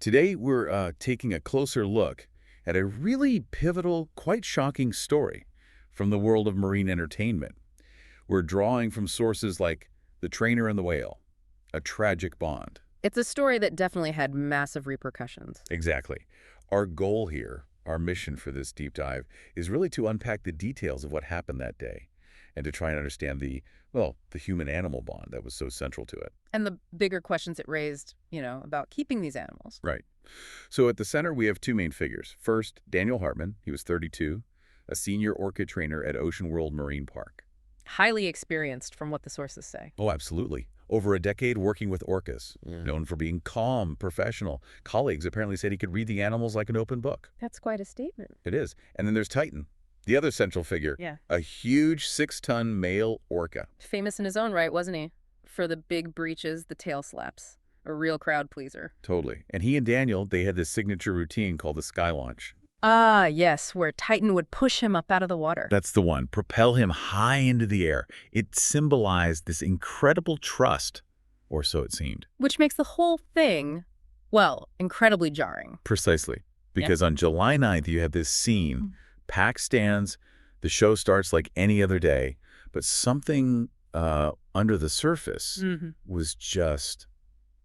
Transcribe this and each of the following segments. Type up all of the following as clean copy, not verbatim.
Today, we're taking a closer look at a really pivotal, quite shocking story from the world of marine entertainment. We're drawing from sources like The Trainer and the Whale, a tragic bond. It's a story that definitely had massive repercussions. Exactly. Our goal here, our mission for this deep dive, is really to unpack the details of what happened that day and to try and understand the human-animal bond that was so central to it. And the bigger questions it raised, about keeping these animals. Right. So at the center, we have two main figures. First, Daniel Hartman. He was 32, a senior orca trainer at Ocean World Marine Park. Highly experienced from what the sources say. Oh, absolutely. Over a decade working with orcas, known for being calm, professional. Colleagues apparently said he could read the animals like an open book. That's quite a statement. It is. And then there's Titan, the other central figure. Yeah. A huge 6-ton male orca. Famous in his own right, wasn't he? For the big breaches, the tail slaps. A real crowd pleaser. Totally. And he and Daniel, they had this signature routine called the sky launch. Ah, yes, where Titan would push him up out of the water. That's the one. Propel him high into the air. It symbolized this incredible trust, or so it seemed. Which makes the whole thing, well, incredibly jarring. Precisely. Because on July 9th, you have this scene. Pack stands. The show starts like any other day. But something under the surface was just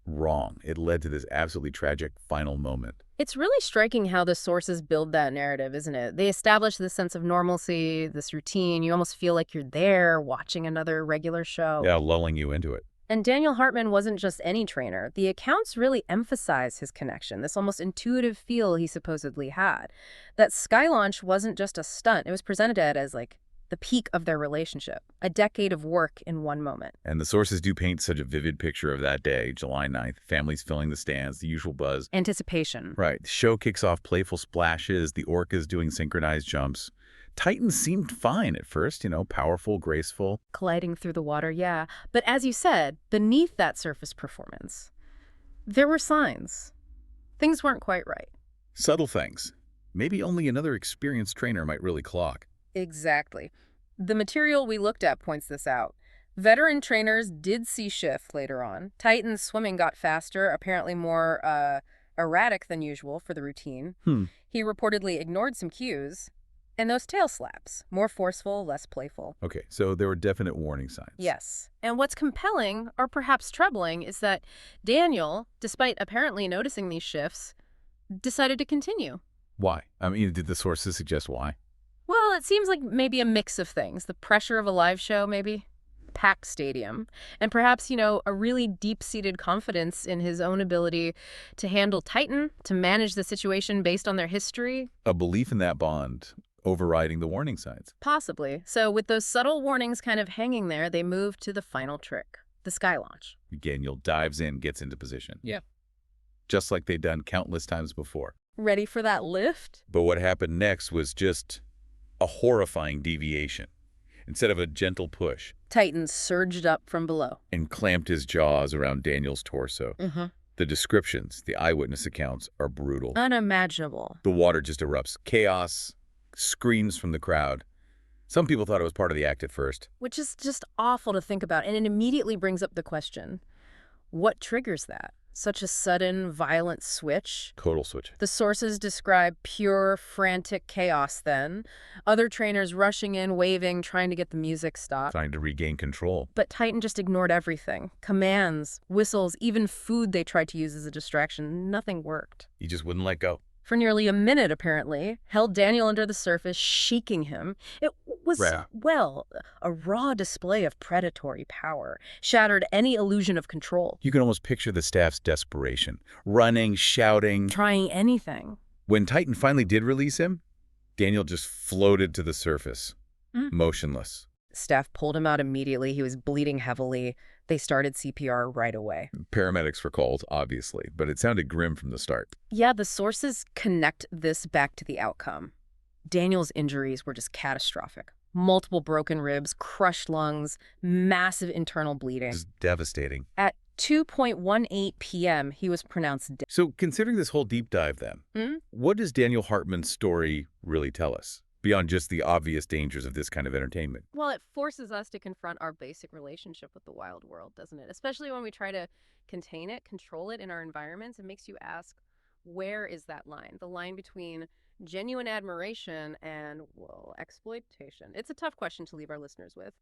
wrong. It led to this absolutely tragic final moment. It's really striking how the sources build that narrative, isn't it? They establish this sense of normalcy, this routine. You almost feel like you're there watching another regular show. Yeah, lulling you into it. And Daniel Hartman wasn't just any trainer. The accounts really emphasize his connection, this almost intuitive feel he supposedly had. That sky launch wasn't just a stunt. It was presented as like the peak of their relationship, a decade of work in one moment. And the sources do paint such a vivid picture of that day, July 9th, families filling the stands, the usual buzz. Anticipation. Right. The show kicks off playful splashes, the orcas doing synchronized jumps. Titan seemed fine at first, powerful, graceful. Colliding through the water, yeah. But as you said, beneath that surface performance, there were signs. Things weren't quite right. Subtle things. Maybe only another experienced trainer might really clock. Exactly. The material we looked at points this out. Veteran trainers did see shift later on. Titan's swimming got faster, apparently more erratic than usual for the routine. He reportedly ignored some cues. And those tail slaps, more forceful, less playful. Okay, so there were definite warning signs. Yes. And what's compelling, or perhaps troubling, is that Daniel, despite apparently noticing these shifts, decided to continue. Why? I mean, did the sources suggest why? Well, it seems like maybe a mix of things. The pressure of a live show, maybe. Packed stadium. And perhaps, a really deep-seated confidence in his own ability to handle Titan, to manage the situation based on their history. A belief in that bond overriding the warning signs. Possibly. So with those subtle warnings kind of hanging there, they move to the final trick, the sky launch. Daniel dives in, gets into position. Yeah. Just like they'd done countless times before. Ready for that lift? But what happened next was just a horrifying deviation. Instead of a gentle push, Titan surged up from below and clamped his jaws around Daniel's torso. The descriptions, the eyewitness accounts, are brutal. Unimaginable. The water just erupts. Chaos, screams from the crowd. Some people thought it was part of the act at first. Which is just awful to think about, and it immediately brings up the question, what triggers that? Such a sudden, violent switch? Total switch. The sources describe pure, frantic chaos then. Other trainers rushing in, waving, trying to get the music stopped. Trying to regain control. But Titan just ignored everything. Commands, whistles, even food they tried to use as a distraction. Nothing worked. He just wouldn't let go. For nearly a minute, apparently, held Daniel under the surface, shaking him. It was, well, a raw display of predatory power, shattered any illusion of control. You can almost picture the staff's desperation, running, shouting. Trying anything. When Titan finally did release him, Daniel just floated to the surface, motionless. Staff pulled him out immediately. He was bleeding heavily. They started CPR right away. Paramedics were called, obviously, but it sounded grim from the start. Yeah, the sources connect this back to the outcome. Daniel's injuries were just catastrophic. Multiple broken ribs, crushed lungs, massive internal bleeding. Just devastating. At 2:18 p.m., he was pronounced dead. So considering this whole deep dive then, what does Daniel Hartman's story really tell us? Beyond just the obvious dangers of this kind of entertainment. Well, it forces us to confront our basic relationship with the wild world, doesn't it? Especially when we try to contain it, control it in our environments. It makes you ask, Where is that line? The line between genuine admiration and, well, exploitation? It's a tough question to leave our listeners with.